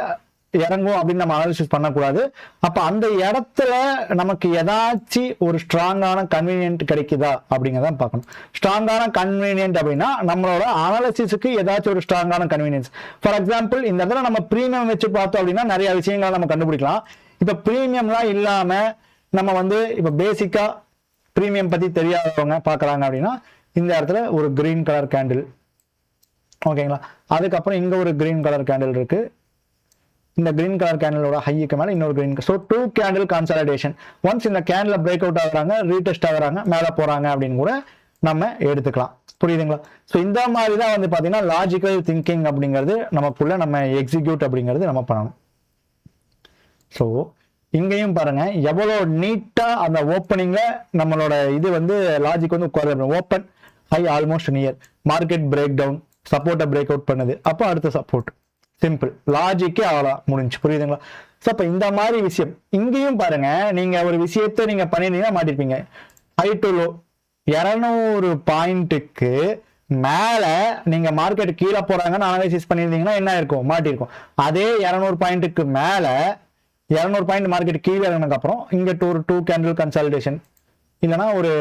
A: இறங்கும் அப்படின்னு நம்ம அனாலிசிஸ் பண்ணக்கூடாது. அப்ப அந்த இடத்துல நமக்கு ஏதாச்சும் ஒரு ஸ்ட்ராங்கான கன்வீனியன்ட் கிடைக்குதா அப்படிங்கிறத பார்க்கணும். ஸ்ட்ராங்கான கன்வீனியன்ட் அப்படின்னா நம்மளோட அனாலிசிஸுக்கு ஏதாச்சும் ஒரு ஸ்ட்ராங்கான கன்வீனியன்ஸ். ஃபார் எக்ஸாம்பிள் இந்த இடத்துல நம்ம பிரீமியம் வச்சு பார்த்தோம் அப்படின்னா நிறைய விஷயங்களை நம்ம கண்டுபிடிக்கலாம். இப்ப பிரீமியம்லாம் இல்லாம நம்ம வந்து இப்ப பேசிக்கா பிரீமியம் பத்தி தெரியாதவங்க பாக்குறாங்க அப்படின்னா இந்த இடத்துல ஒரு கிரீன் கலர் கேண்டில். ஓகேங்களா? அதுக்கப்புறம் இங்க ஒரு கிரீன் கலர் கேண்டில் இருக்கு. இந்த கிரீன் கலர் கேண்டிலோட ஹைக்கு மேல இன்னொரு green. So 2 candle consolidation. Once இந்த கேண்டில் பிரேக் அவுட் ஆகுறாங்க, ரீடெஸ்ட் ஆகுறாங்க, மேல போறாங்க அப்படின்னு கூட நம்ம எடுத்துக்கலாம். புரியுதுங்களா? ஸோ இந்த மாதிரி தான் வந்து பாத்தீங்கன்னா லாஜிக்கல் திங்கிங் அப்படிங்கிறது நமக்குள்ள நம்ம எக்ஸிக்யூட் அப்படிங்கிறது நம்ம பண்ணணும். ஸோ இங்கேயும் பாருங்க எவ்வளோ நீட்டா அந்த ஓப்பனிங்ல நம்மளோட இது வந்து லாஜிக் வந்து உட்கார open high almost near market break down சப்போர்ட்டை பிரேக் அவுட் பண்ணுது அப்போ அடுத்த சப்போர்ட் சிம்பிள் லாஜிக்கே அவ்வளோ முடிஞ்சு புரியுதுங்களா ஸோ அப்போ இந்த மாதிரி விஷயம் இங்கேயும் பாருங்க நீங்க ஒரு விஷயத்தை நீங்க பண்ணிருந்தீங்கன்னா மாட்டிருப்பீங்க ஹை டு லோ 200 பாயிண்ட்டுக்கு மேல நீங்க மார்க்கெட் கீழே போறாங்கன்னு அனலைசிஸ் பண்ணியிருந்தீங்கன்னா என்ன இருக்கும் மாட்டிருக்கும் அதே 200 பாயிண்ட்டுக்கு மேல 200 பாயிண்ட் மார்க்கெட் கீழே இறங்கினதுக்கு அப்புறம் இங்க ஒரு 2 கேண்டில் கன்சாலிடேஷன் இல்லைன்னா ஒரு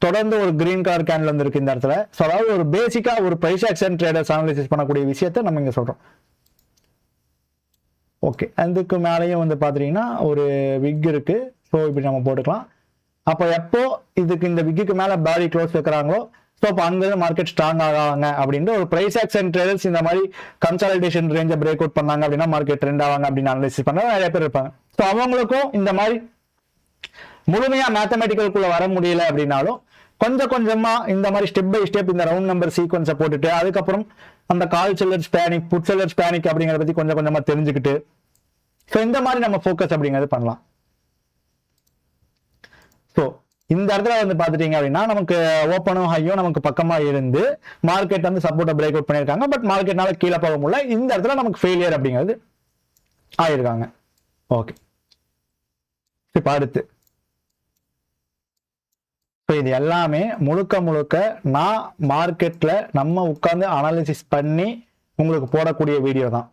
A: தொடர்ந்து ஒரு கிரீன் கலர் கேண்டில் வந்துருக்கு இந்த இடத்துல ஸோ அதாவது ஒரு பேசிக்கா ஒரு பிரைஸ் ஆக்ஷன் ட்ரேடர்ஸ் அனலைசிஸ் பண்ணக்கூடிய விஷயத்தை நம்ம இங்க சொல்றோம் ஓகே அதுக்கு மேலேயும் வந்து பாத்தீங்கன்னா ஒரு விக் இருக்கு ஸோ இப்படி நம்ம போட்டுக்கலாம் அப்போ எப்போ இதுக்கு இந்த விக்கு மேல பாடி க்ளோஸ் வைக்கிறாங்களோ ஸோ அப்போ அங்கிருந்து மார்க்கெட் ஸ்ட்ராங் ஆகாங்க அப்படின்ற ஒரு பிரைஸ் ஆக்ஷன் ட்ரேடர்ஸ் இந்த மாதிரி கன்சாலிடேஷன் ரேஞ்சை பிரேக் அவுட் பண்ணாங்க அப்படின்னா மார்க்கெட் ட்ரெண்ட் ஆவாங்க அப்படின்னு அனலைசிஸ் பண்ணாங்க நிறைய பேர் இருப்பாங்க ஸோ அவங்களுக்கும் இந்த மாதிரி முழுமையா மேத்தமெட்டிக்கலுக்குள்ள வர முடியல அப்படின்னாலும் கொஞ்சம் கொஞ்சமா இந்த மாதிரி ஸ்டெப் பை ஸ்டெப் இந்த ரவுண்ட் நம்பர் சீக்வன்ஸை போட்டுட்டு அதுக்கப்புறம் அந்த call sellers panic put sellers panic அப்படிங்கிறத பத்தி கொஞ்சம் கொஞ்சமா தெரிஞ்சுக்கிட்டு ஸோ இந்த மாதிரி நம்ம ஃபோக்கஸ் அப்படிங்கிறது பண்ணலாம் ஸோ இந்த இடத்துல வந்து பாத்துட்டீங்க அப்படின்னா நமக்கு ஓப்பனும் ஹையும் நமக்கு பக்கமா இருந்து மார்க்கெட் வந்து சப்போர்ட்டை பிரேக் அவுட் பண்ணியிருக்காங்க பட் மார்க்கெட்னால கீழே போக முடியல இந்த இடத்துல நமக்கு ஃபெயிலியர் அப்படிங்கிறது ஆயிருக்காங்க ஓகே இப்போ அடுத்து இது எல்லாமே முழுக்க முழுக்க நான் மார்க்கெட்ல நம்ம உட்கார்ந்து அனாலிசிஸ் பண்ணி உங்களுக்கு போடக்கூடிய வீடியோ தான்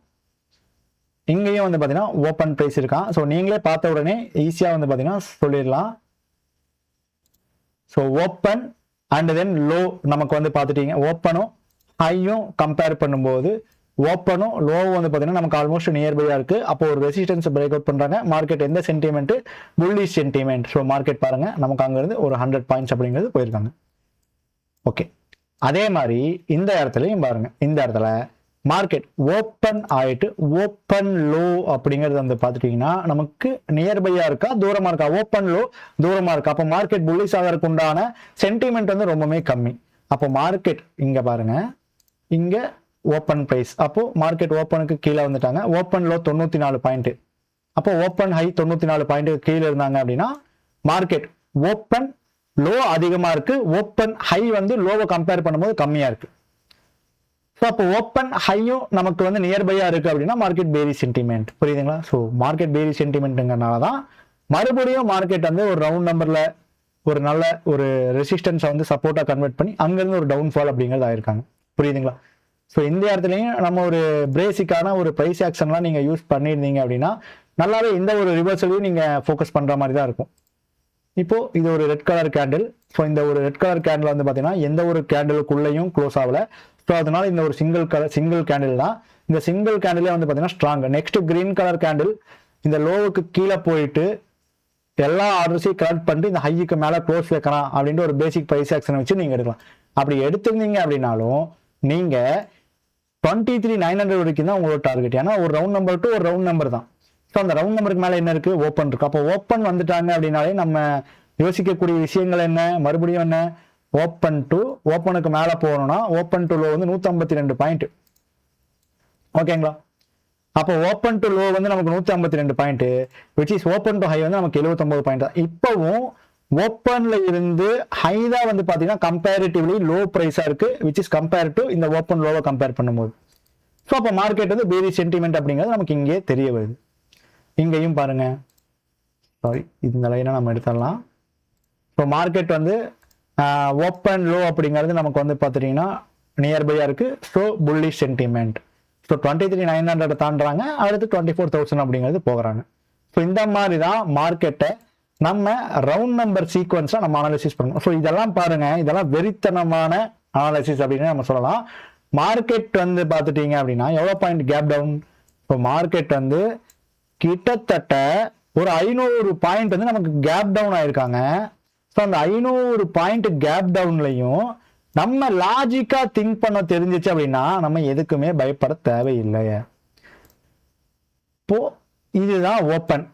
A: இங்கேயும் வந்து பாத்தீங்கன்னா ஓப்பன் பிரைஸ் இருக்கான் ஸோ நீங்களே பார்த்த உடனே ஈஸியா வந்து பாத்தீங்கன்னா சொல்லிடலாம் so open and then low நமக்கு வந்து பார்த்துட்டீங்க ஓப்பனும் ஹையும் கம்பேர் பண்ணும்போது ஓப்பனும் லோவும் வந்து பார்த்தீங்கன்னா நமக்கு ஆல்மோஸ்ட் நியர்பையாக இருக்குது அப்போ ஒரு ரெசிஸ்டன்ஸ் பிரேக் அவுட் பண்ணுறாங்க மார்க்கெட் எந்த sentiment bullish sentiment so market பாருங்க நமக்கு அங்கேருந்து ஒரு 100 பாயிண்ட்ஸ் அப்படிங்கிறது போயிருக்காங்க ஓகே அதே மாதிரி இந்த இடத்துலையும் பாருங்க இந்த இடத்துல மார்க்கெட் ஓப்பன் ஆயிட்டு ஓப்பன் லோ அப்படிங்கிறது வந்து பார்த்துட்டீங்கன்னா நமக்கு நியர்பையா இருக்கா தூரமா இருக்கா ஓப்பன் லோ தூரமா இருக்கா அப்போ மார்க்கெட் புல்லிஷ் ஆகிறதுக்கு உண்டான சென்டிமெண்ட் வந்து ரொம்பவே கம்மி அப்போ மார்க்கெட் இங்க பாருங்க இங்க ஓப்பன் பிரைஸ் அப்போ மார்க்கெட் ஓப்பனுக்கு கீழே வந்துட்டாங்க ஓப்பன் லோ 94 பாயிண்ட் அப்போ ஓப்பன் ஹை 94 பாயிண்ட் கீழே இருந்தாங்க அப்படின்னா மார்க்கெட் ஓப்பன் லோ அதிகமா இருக்கு ஓப்பன் ஹை வந்து லோவை கம்பேர் பண்ணும்போது கம்மியா இருக்கு ஸோ அப்போ ஓப்பன் ஹையும் நமக்கு வந்து நியர்பையா இருக்கு அப்படின்னா மார்க்கெட் பேரி சென்டிமெண்ட் புரியுதுங்களா ஸோ மார்க்கெட் பேரி சென்டிமெண்ட்ங்கிறனால தான் மறுபடியும் மார்க்கெட் வந்து ஒரு ரவுண்ட் நம்பர்ல ஒரு நல்ல ஒரு ரெசிஸ்டன்ஸை வந்து சப்போர்ட்டா கன்வெர்ட் பண்ணி அங்கிருந்து ஒரு டவுன்ஃபால் அப்படிங்கிறது ஆயிருக்காங்க புரியுதுங்களா ஸோ இந்த இடத்துலையும் நம்ம ஒரு பேசிக்கான ஒரு பிரைஸ் ஆக்ஷன்லாம் நீங்க யூஸ் பண்ணியிருந்தீங்க அப்படின்னா நல்லாவே இந்த ஒரு ரிவர்சலையும் நீங்க ஃபோக்கஸ் பண்ற மாதிரி தான் இருக்கும் இப்போ இது ஒரு ரெட் கலர் கேண்டில் ஸோ இந்த ஒரு ரெட் கலர் கேண்டில் வந்து பார்த்தீங்கன்னா எந்த ஒரு கேண்டிலுக்குள்ளேயும் க்ளோஸ் ஆகல ஸோ அதனால இந்த ஒரு சிங்கிள் கேண்டில் தான் இந்த சிங்கிள் கேண்டிலே வந்து பார்த்தீங்கன்னா strong next green colour candle இந்த லோவுக்கு கீழே போயிட்டு எல்லா ஆர்டர்ஸையும் கலெக்ட் பண்ணிட்டு இந்த ஹைக்கு மேலே க்ளோஸ் வைக்கலாம் அப்படின்ற ஒரு பேசிக் பிரைஸ் ஆக்ஷனை வச்சு நீங்கள் எடுக்கலாம் அப்படி எடுத்திருந்தீங்க அப்படின்னாலும் நீங்கள் 23,900 வரைக்கும் தான் உங்களோட டார்கெட் ஏன்னா ஒரு ரவுண்ட் நம்பர் டு ஒரு ரவுண்ட் நம்பர் தான் ஸோ அந்த ரவுண்ட் நம்பருக்கு மேலே என்ன இருக்கு ஓப்பன் இருக்கு அப்போ ஓப்பன் வந்துட்டாங்க அப்படின்னாலே நம்ம யோசிக்கக்கூடிய விஷயங்கள் என்ன மறுபடியும் என்ன ஓப்பன் டு ஓப்பனுக்கு மேலே போகணும்னா ஓப்பன் டு லோ வந்து 152 பாயிண்ட் ஓகேங்களா அப்போ ஓப்பன் டு லோ வந்து நமக்கு 152 point which is open to high வந்து நமக்கு 79 பாயிண்ட் தான் இப்போவும் ஓப்பன்ல இருந்து ஹை தான் வந்து பாத்தீங்கன்னா கம்பேரிட்டிவ்லி லோ பிரைஸா இருக்கு விச் இஸ் கம்பேர் டு இந்த ஓப்பன் லோவை கம்பேர் பண்ணும்போது ஸோ அப்போ மார்க்கெட் வந்து பேரி சென்டிமெண்ட் அப்படிங்கிறது நமக்கு இங்கே தெரிய வருது இங்கேயும் பாருங்க சாரி இந்த லைனை நம்ம எடுத்துடலாம் ஸோ மார்க்கெட் வந்து ஓப்பன் லோ அப்படிங்கிறது நமக்கு வந்து பார்த்துட்டீங்கன்னா நியர்பையா இருக்கு ஸோ புல்லிஷ் சென்டிமெண்ட் ஸோ 23,900 தாண்டுறாங்க அடுத்து 24,000 அப்படிங்கிறது போகிறாங்க ஸோ இந்த மாதிரி தான் மார்க்கெட்டை நம்ம ரவுண்ட் நம்பர் சீக்வன்ஸா நம்ம அனாலிசிஸ் பண்ணணும் ஸோ இதெல்லாம் பாருங்க இதெல்லாம் வெறித்தனமான அனாலிசிஸ் அப்படின்னு நம்ம சொல்லலாம் மார்க்கெட் வந்து பார்த்துட்டீங்க அப்படின்னா எவ்வளோ பாயிண்ட் கேப் டவுன் இப்போ மார்க்கெட் வந்து கிட்டத்தட்ட ஒரு 500 பாயிண்ட் வந்து நமக்கு கேப் டவுன் ஆயிருக்காங்க ஸோ அந்த 500 பாயிண்ட் கேப் டவுன்லையும் நம்ம லாஜிக்கா திங்க் பண்ண தெரிஞ்சிச்சு அப்படின்னா நம்ம எதுக்குமே பயப்பட தேவையில்லை இப்போ இதுதான் ஓப்பன்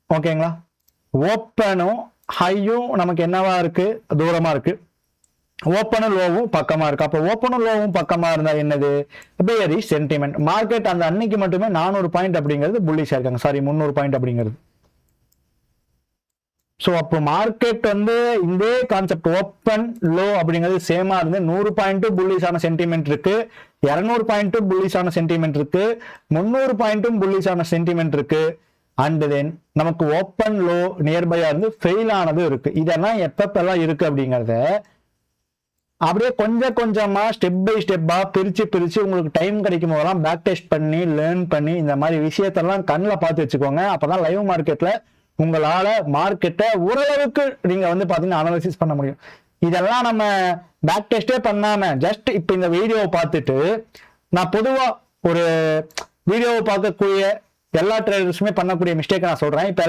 A: ஓகேங்களா ஓப்பனும் ஹையும் நமக்கு என்னவா இருக்கு தூரமா இருக்கு ஓப்பனும் லோவும் பக்கமா இருக்கு. அப்போ ஓப்பனும் லோவும் பக்கமா இருந்தா என்னது? Bearish sentiment. மார்க்கெட் அந்த அன்னைக்கு மட்டுமே 400 பாயிண்ட் அப்படிங்கிறது புல்லிஷா இருக்காங்க, சாரி 300 பாயிண்ட் அப்படிங்கிறது. ஸோ அப்போ மார்க்கெட் வந்து இந்த கான்செப்ட் ஓப்பன் லோ அப்படிங்கிறது சேமா இருந்து 100 பாயிண்ட்டும் புல்லிஷான சென்டிமெண்ட் இருக்கு, 200 பாயிண்ட்டும் புல்லிஷான சென்டிமெண்ட் இருக்கு, 300 பாயிண்ட்டும் புல்லிஷான சென்டிமெண்ட் இருக்கு, அண்ட் தென் நமக்கு ஓப்பன் லோ நியர்பையா இருந்து ஃபெயில் ஆனதும் இருக்கு. இதெல்லாம் எப்பப்பெல்லாம் இருக்கு அப்படிங்கிறத அப்படியே கொஞ்சம் கொஞ்சமா ஸ்டெப் பை ஸ்டெப்பா பிரிச்சு உங்களுக்கு டைம் கிடைக்கும் போதெல்லாம் பேக் டெஸ்ட் பண்ணி லேர்ன் பண்ணி இந்த மாதிரி விஷயத்தெல்லாம் கண்ணில் பார்த்து வச்சுக்கோங்க. அப்பதான் லைவ் மார்க்கெட்ல உங்களால மார்க்கெட்டை ஓரளவுக்கு நீங்க வந்து பாத்தீங்கன்னா அனாலிசிஸ் பண்ண முடியும். இதெல்லாம் நம்ம பேக் டெஸ்டே பண்ணாம ஜஸ்ட் இப்ப இந்த வீடியோவை பார்த்துட்டு, நான் பொதுவா ஒரு வீடியோவை பார்க்கக்கூடிய எல்லா ட்ரேடர்ஸுமே பண்ணக்கூடிய மிஸ்டேக் நான் சொல்றேன். இப்ப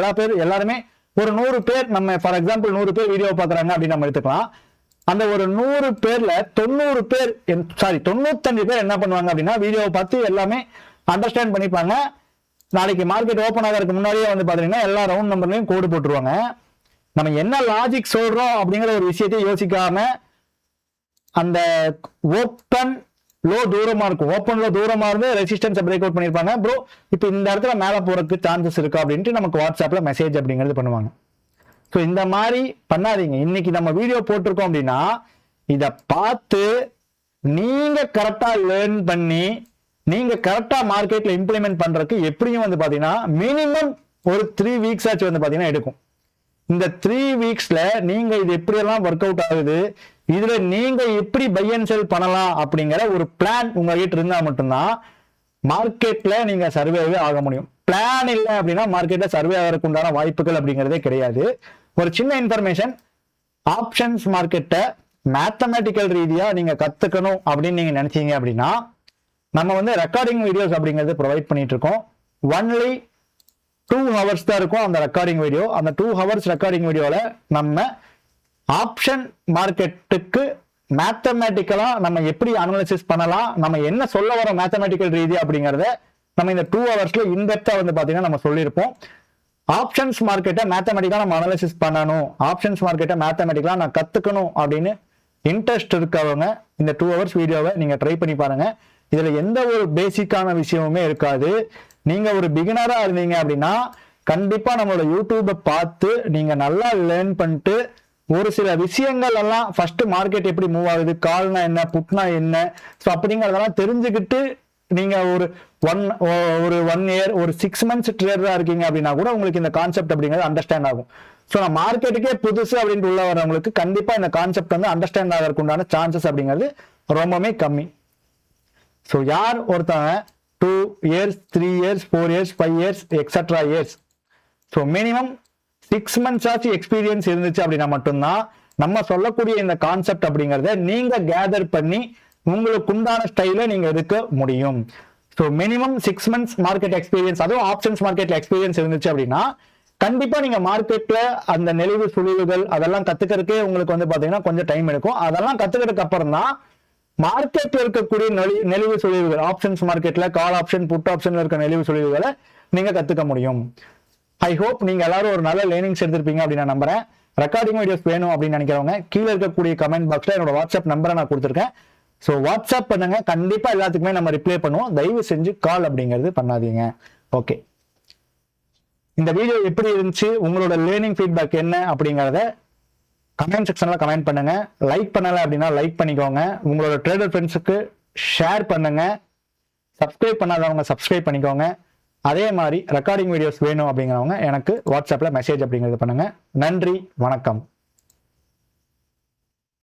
A: எல்லாருமே ஒரு 100 பேர், நம்ம ஃபார் எக்ஸாம்பிள் 100 பேர் வீடியோ பாக்குறாங்க அப்படின்னு நம்ம எடுத்துக்கலாம். அந்த ஒரு 100 பேர்ல 90 பேர், சாரி 95 பேர் என்ன பண்ணுவாங்க அப்படின்னா வீடியோவை பார்த்து எல்லாமே அண்டர்ஸ்டாண்ட் பண்ணிப்பாங்க. நாளைக்கு மார்க்கெட் ஓப்பன் ஆகிறதுக்கு முன்னாடியே வந்து பாத்தீங்கன்னா எல்லா ரவுண்ட் நம்பர்லயும் கோடு போட்டுருவாங்க. நம்ம என்ன லாஜிக் சொல்றோம் அப்படிங்கிற ஒரு விஷயத்தை யோசிக்காம அந்த ஓப்பன் லோ தூரமா இருக்கும், ஓப்பன் லோ தூரமா இருந்து ரெசிஸ்டன்ஸ் பிரேக் அவுட் பண்ணிருப்பாங்க. ப்ரோ இப்போ இந்த இடத்துல மேல போறதுக்கு சான்சஸ் இருக்கு அப்படின்ட்டு நமக்கு வாட்ஸ்அப்ல மெசேஜ் அப்படிங்கிறது பண்ணுவாங்க. ஸோ இந்த மாதிரி பண்ணாதீங்க. இன்னைக்கு நம்ம வீடியோ போட்டிருக்கோம் அப்படின்னா இதை பார்த்து நீங்க கரெக்டா லேர்ன் பண்ணி நீங்க கரெக்டா மார்க்கெட்ல இம்ப்ளிமெண்ட் பண்றதுக்கு எப்படியும் வந்து பாத்தீங்கன்னா மினிமம் ஒரு 3 வீக்ஸ் ஆச்சு வந்து பாத்தீங்கன்னா எடுக்கும். இந்த 3 வீக்ஸ்ல நீங்க இது எப்படியெல்லாம் ஒர்க் அவுட் ஆகுது, இதுல நீங்க எப்படி பை அண்ட் செல் பண்ணலாம் அப்படிங்கிற ஒரு பிளான் உங்ககிட்ட இருந்தா மட்டும்தான் மார்க்கெட்ல நீங்க சர்வேவே ஆக முடியும். பிளான் இல்லை அப்படின்னா மார்க்கெட்ல சர்வே ஆகிறதுக்கு உண்டான வாய்ப்புகள் அப்படிங்கிறதே கிடையாது. ஒரு சின்ன இன்ஃபர்மேஷன், ஆப்ஷன்ஸ் மார்க்கெட்டை மேத்தமெட்டிக்கல் ரீதியா நீங்க கத்துக்கணும் அப்படின்னு நீங்க நினைச்சீங்க அப்படின்னா நம்ம வந்து ரெக்கார்டிங் வீடியோஸ் அப்படிங்கிறது ப்ரொவைட் பண்ணிட்டு இருக்கோம். ஒன்லி 2 ஹவர்ஸ் தான் இருக்கும் அந்த ரெக்கார்டிங் வீடியோ. அந்த 2 ஹவர்ஸ் ரெக்கார்டிங் வீடியோல நம்ம ஆப்ஷன் மார்க்கெட்டுக்கு மேத்தமெட்டிக்கலா நம்ம எப்படி அனாலிசிஸ் பண்ணலாம், நம்ம என்ன சொல்ல வரோம் மேத்தமெட்டிக்கல் ரீதியா அப்படிங்கறத நம்ம இந்த 2 ஹவர்ஸ்ல இன்டெப்தா வந்து பாத்தீங்கன்னா நம்ம சொல்லியிருப்போம். ஆப்ஷன்ஸ் மார்க்கெட்டை மேத்தமெட்டிக்கலா நம்ம அனாலிசிஸ் பண்ணணும், ஆப்ஷன்ஸ் மார்க்கெட்டை மேத்தமெட்டிக்கலா நான் கத்துக்கணும் அப்படின்னு இன்ட்ரெஸ்ட் இருக்கவங்க இந்த 2 ஹவர்ஸ் வீடியோவை நீங்க ட்ரை பண்ணி பாருங்க. இதுல எந்த ஒரு பேசிக்கான விஷயமுமே இருக்காது. நீங்க ஒரு பிகினரா இருந்தீங்க அப்படின்னா கண்டிப்பா நம்மளோட யூடியூபை பார்த்து நீங்க நல்லா லேர்ன் பண்ணிட்டு ஒரு சில விஷயங்கள் எல்லாம் ஃபர்ஸ்ட் மார்க்கெட் எப்படி மூவ் ஆகுது, கால்னா என்ன, புட்னா என்ன, ஸோ அப்படிங்கிறதெல்லாம் தெரிஞ்சுக்கிட்டு நீங்க ஒரு ஒன் இயர் ஒரு 6 மந்த்ஸ் ட்ரேடரா இருக்கீங்க அப்படின்னா கூட உங்களுக்கு இந்த கான்செப்ட் அப்படிங்கிறது அண்டர்ஸ்டாண்ட் ஆகும். ஸோ நான் மார்க்கெட்டுக்கே புதுசு அப்படின்ட்டு உள்ள வரவங்களுக்கு கண்டிப்பா இந்த கான்செப்ட் வந்து அண்டர்ஸ்டாண்ட் ஆகிறதுக்கு உண்டான சான்சஸ் அப்படிங்கிறது ரொம்பவே கம்மி. ஸோ யார் ஒருத்தவங்க 2 years 3 years 4 years 5 years extra years, so minimum 6 months ஆச்சு எக்ஸ்பீரியன்ஸ் இருந்துச்சு அப்படின்னா மட்டும்தான் நம்ம சொல்லக்கூடிய இந்த கான்செப்ட் அப்படிங்கிறத நீங்க கேதர் பண்ணி உங்களுக்கு உண்டான ஸ்டைல நீங்க இருக்க முடியும். So minimum 6 months market experience, அதுவும் ஆப்ஷன்ஸ் மார்க்கெட்ல எக்ஸ்பீரியன்ஸ் இருந்துச்சு அப்படின்னா கண்டிப்பா நீங்க மார்க்கெட்ல அந்த நெளிவு சுழிவுகள் அதெல்லாம் கத்துக்கிறதுக்கே உங்களுக்கு வந்து பாத்தீங்கன்னா கொஞ்சம் டைம் எடுக்கும். அதெல்லாம் கத்துக்கிறதுக்கு அப்புறம் தான் மார்க்கெட்ல இருக்கக்கூடிய நெளிவு சுழிவுகள், ஆப்ஷன்ஸ் மார்க்கெட்ல கால் ஆப்ஷன் புட் ஆப்ஷன்ல இருக்க நெளிவு சுழிவுகளை நீங்க கத்துக்க முடியும். ஐ ஹோப் நீங்க எல்லாரும் ஒரு நல்ல லேர்னிங்ஸ் எடுத்திருப்பீங்க அப்படின்னு நான் நம்புறேன். ரெக்கார்டிங் வீடியோஸ் வேணும் அப்படின்னு நினைக்கிறவங்க கீழே இருக்கக்கூடிய கமெண்ட் பாக்ஸ்ல என்னோட வாட்ஸ்அப் நம்பரை நான் கொடுத்துருக்கேன். ஸோ வாட்ஸ்அப் பண்ணுங்க, கண்டிப்பா எல்லாத்துக்குமே நம்ம ரிப்ளை பண்ணுவோம். தயவு செஞ்சு கால் அப்படிங்கிறது பண்ணாதீங்க. ஓகே, இந்த வீடியோ எப்படி இருந்துச்சு, உங்களோட லேர்னிங் ஃபீட்பேக் என்ன அப்படிங்கிறத கமெண்ட் செக்ஷன்ல கமெண்ட் பண்ணுங்க. லைக் பண்ணல அப்படின்னா லைக் பண்ணிக்கோங்க, உங்களோட ட்ரேடர் ஃப்ரெண்ட்ஸுக்கு ஷேர் பண்ணுங்க, சப்ஸ்கிரைப் பண்ணாதவங்க சப்ஸ்கிரைப் பண்ணிக்கோங்க. அதே மாதிரி ரெக்கார்டிங் வீடியோஸ் வேணும் அப்படிங்கிறவங்க எனக்கு வாட்ஸ்அப்ல மெசேஜ் அப்படிங்கிறது பண்ணுங்க. நன்றி, வணக்கம்.